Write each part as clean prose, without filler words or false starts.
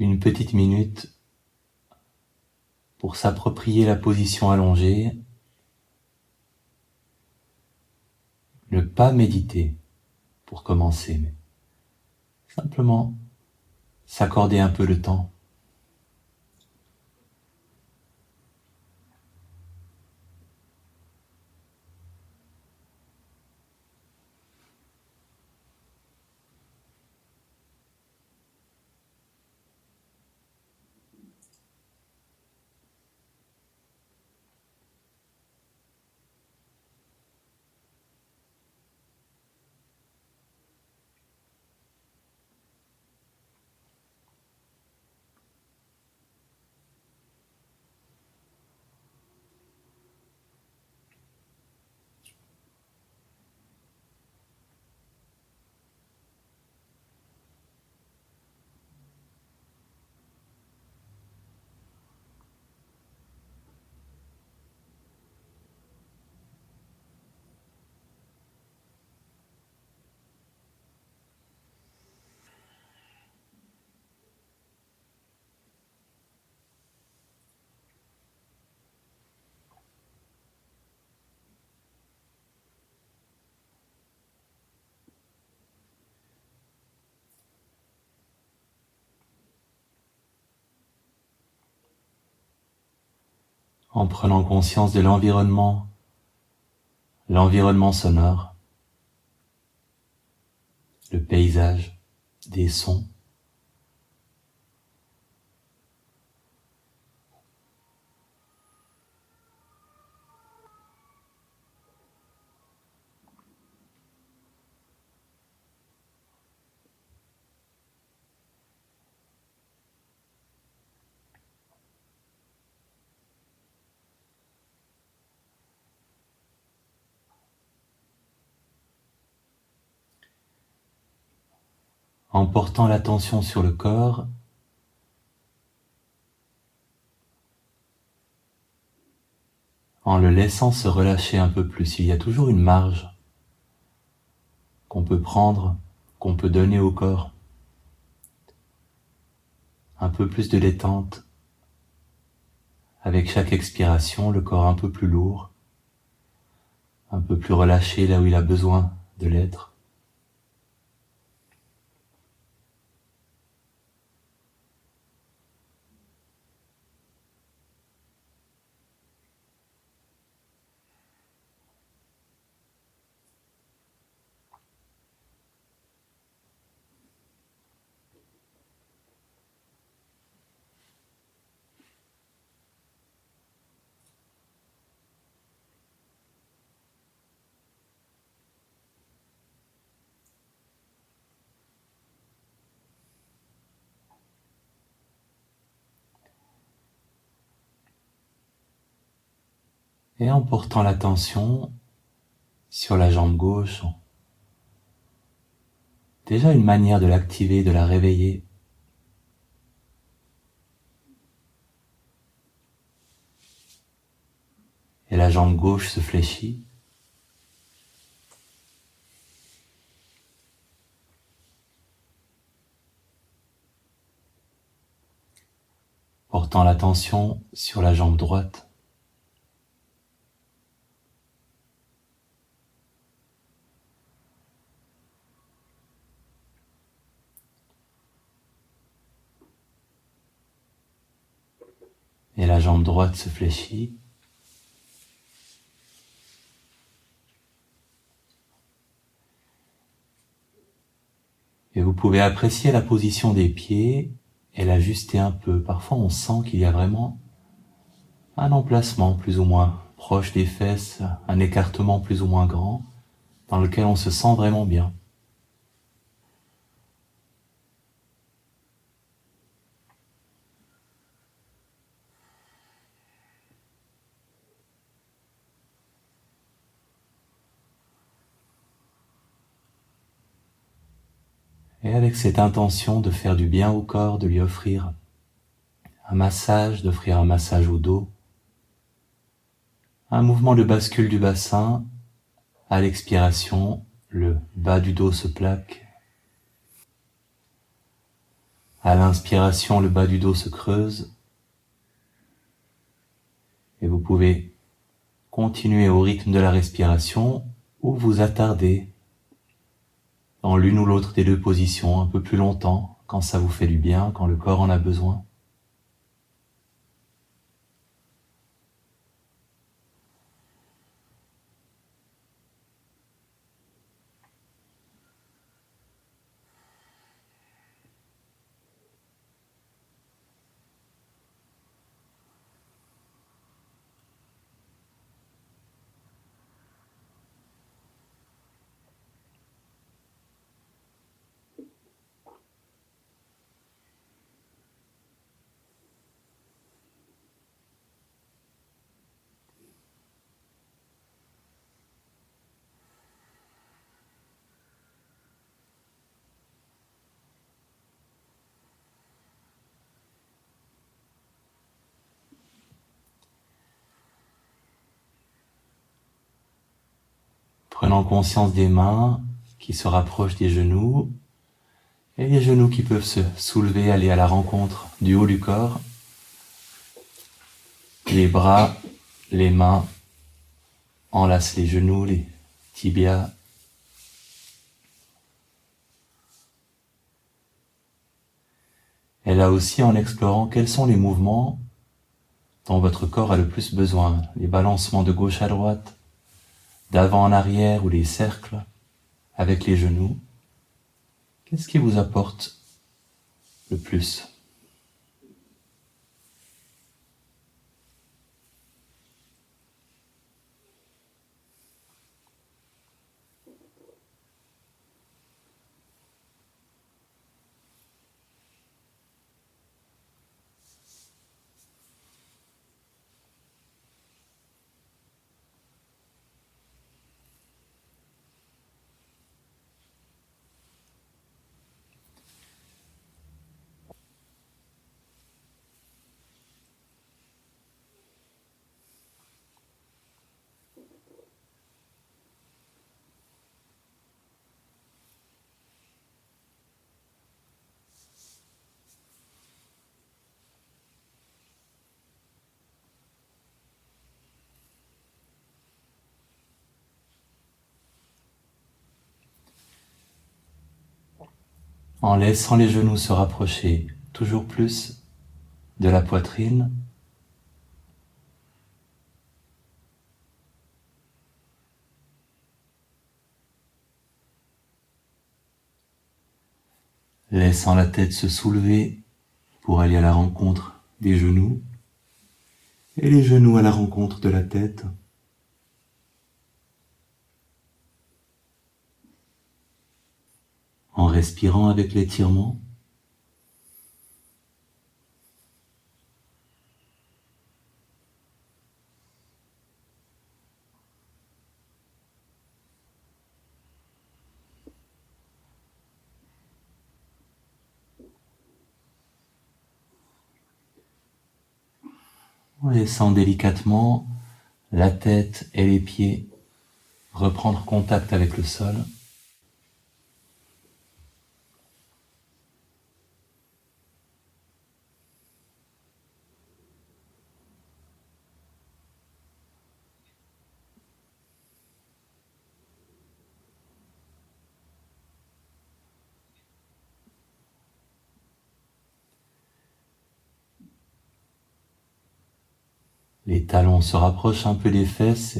une petite minute pour s'approprier la position allongée, ne pas méditer pour commencer, mais simplement s'accorder un peu de temps. En prenant conscience de l'environnement sonore, le paysage, des sons. En portant l'attention sur le corps, en le laissant se relâcher un peu plus. Il y a toujours une marge qu'on peut prendre, qu'on peut donner au corps. Un peu plus de détente. Avec chaque expiration, le corps un peu plus lourd, un peu plus relâché là où il a besoin de l'être. Et en portant l'attention sur la jambe gauche, déjà une manière de l'activer, de la réveiller. Et la jambe gauche se fléchit. Portant l'attention sur la jambe droite. Et la jambe droite se fléchit. Et vous pouvez apprécier la position des pieds et l'ajuster un peu. Parfois on sent qu'il y a vraiment un emplacement plus ou moins proche des fesses, un écartement plus ou moins grand, dans lequel on se sent vraiment bien. Et avec cette intention de faire du bien au corps, de lui offrir un massage, d'offrir un massage au dos, un mouvement de bascule du bassin, à l'expiration, le bas du dos se plaque. À l'inspiration, le bas du dos se creuse et vous pouvez continuer au rythme de la respiration ou vous attarder dans l'une ou l'autre des deux positions un peu plus longtemps quand ça vous fait du bien, quand le corps en a besoin. Prenant conscience des mains qui se rapprochent des genoux et les genoux qui peuvent se soulever, aller à la rencontre du haut du corps. Les bras, les mains enlacent les genoux, les tibias. Et là aussi, en explorant quels sont les mouvements dont votre corps a le plus besoin, les balancements de gauche à droite, d'avant en arrière ou les cercles avec les genoux. Qu'est-ce qui vous apporte le plus ? En laissant les genoux se rapprocher toujours plus de la poitrine, laissant la tête se soulever pour aller à la rencontre des genoux et les genoux à la rencontre de la tête. En respirant avec l'étirement. En laissant délicatement la tête et les pieds reprendre contact avec le sol. Les talons se rapprochent un peu des fesses,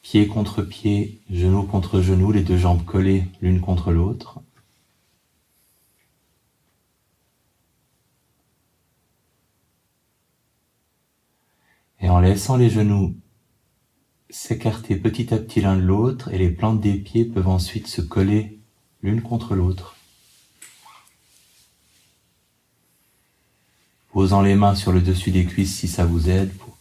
pied contre pied, genou contre genou, les deux jambes collées l'une contre l'autre. Et en laissant les genoux s'écarter petit à petit l'un de l'autre, et les plantes des pieds peuvent ensuite se coller l'une contre l'autre. Posant les mains sur le dessus des cuisses si ça vous aide, pour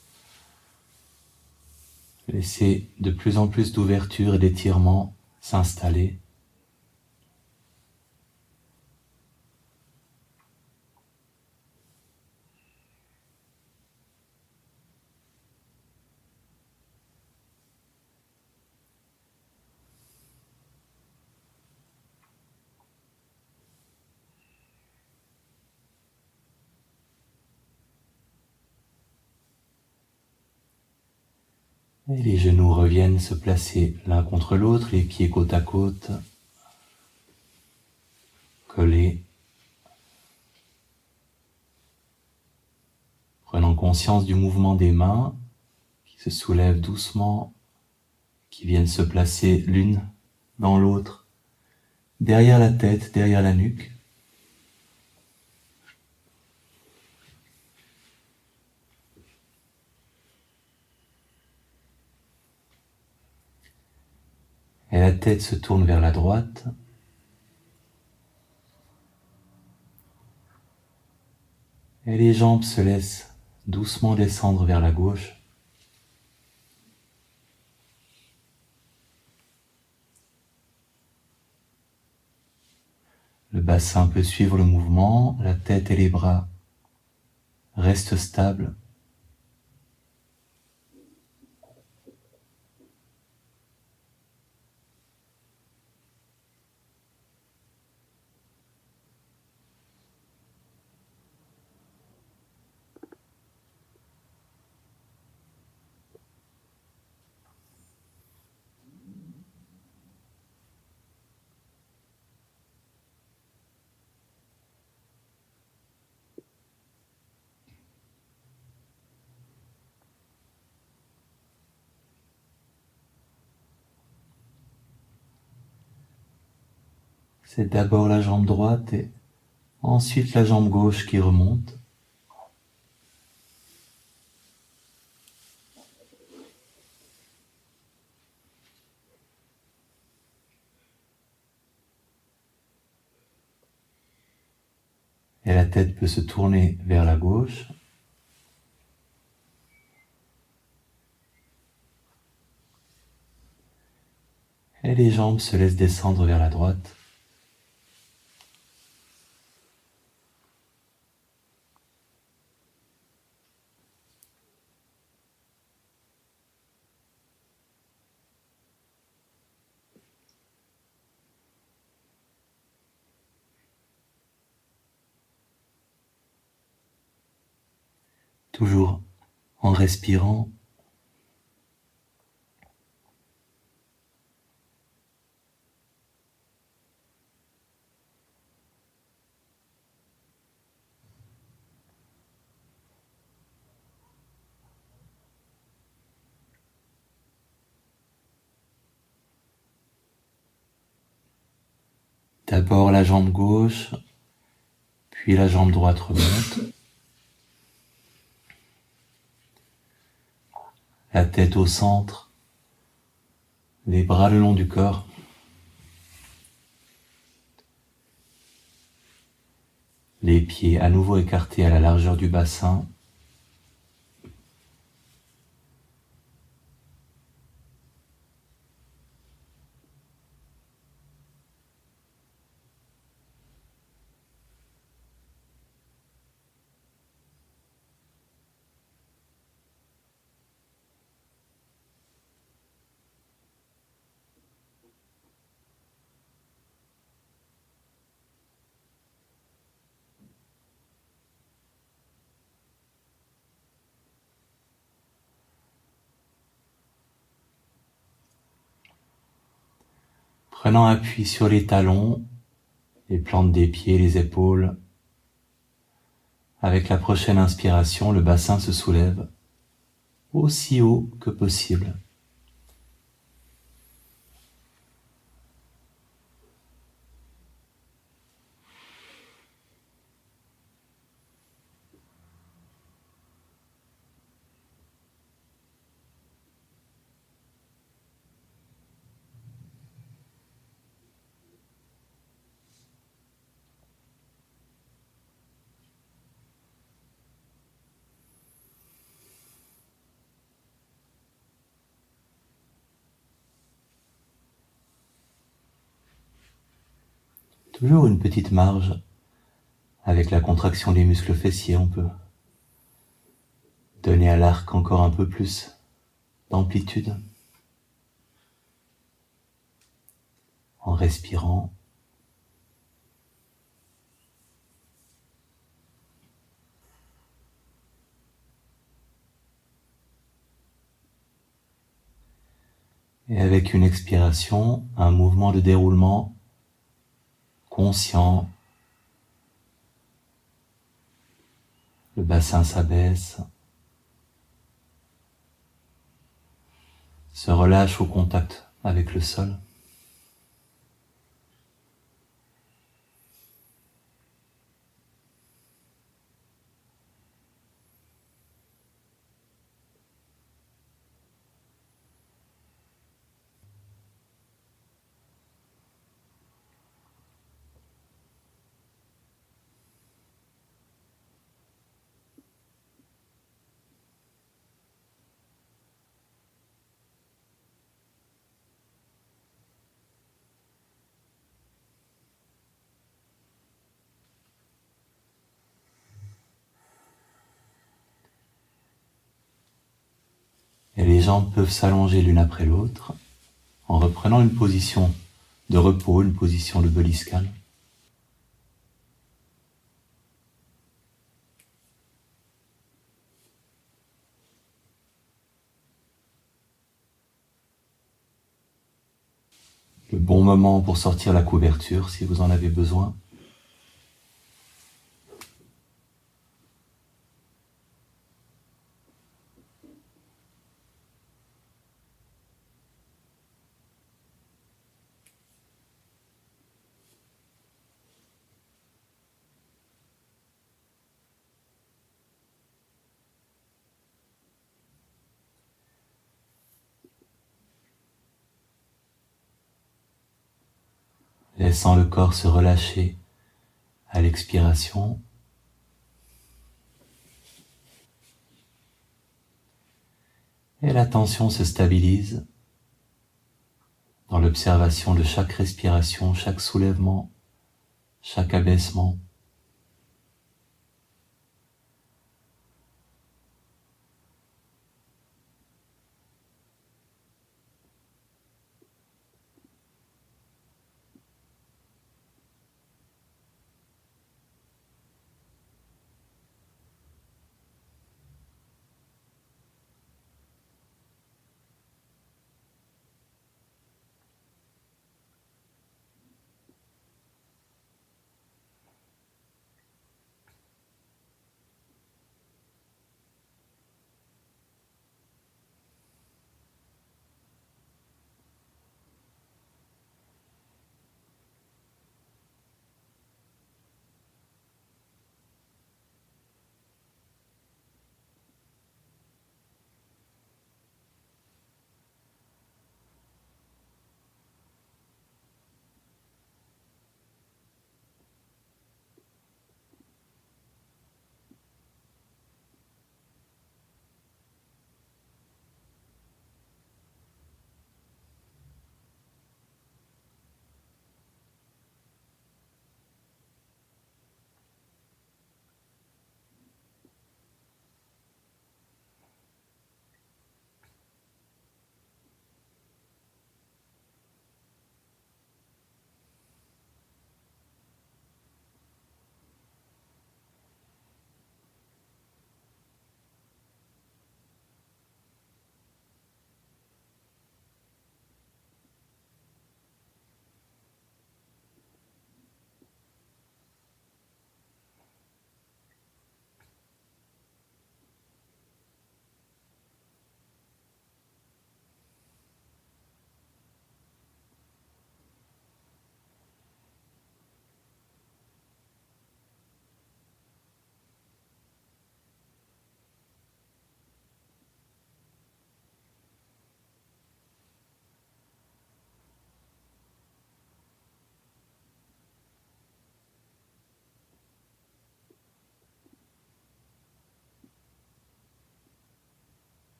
laisser de plus en plus d'ouverture et d'étirement s'installer. Et les genoux reviennent se placer l'un contre l'autre, les pieds côte à côte, collés. Prenant conscience du mouvement des mains qui se soulèvent doucement, qui viennent se placer l'une dans l'autre, derrière la tête, derrière la nuque. Et la tête se tourne vers la droite. Et les jambes se laissent doucement descendre vers la gauche. Le bassin peut suivre le mouvement, la tête et les bras restent stables. C'est d'abord la jambe droite et ensuite la jambe gauche qui remonte. Et la tête peut se tourner vers la gauche. Et les jambes se laissent descendre vers la droite. Toujours en respirant. D'abord la jambe gauche, puis la jambe droite remonte. La tête au centre, les bras le long du corps. Les pieds à nouveau écartés à la largeur du bassin. Prenant appui sur les talons, les plantes des pieds, les épaules. Avec la prochaine inspiration, le bassin se soulève aussi haut que possible. Toujours une petite marge. Avec la contraction des muscles fessiers, on peut donner à l'arc encore un peu plus d'amplitude en respirant. Et avec une expiration, un mouvement de déroulement conscient. Le bassin s'abaisse, se relâche au contact avec le sol. Et les jambes peuvent s'allonger l'une après l'autre en reprenant une position de repos, une position de beliscane. Le bon moment pour sortir la couverture si vous en avez besoin. Laissant le corps se relâcher à l'expiration. Et la tension se stabilise dans l'observation de chaque respiration, chaque soulèvement, chaque abaissement.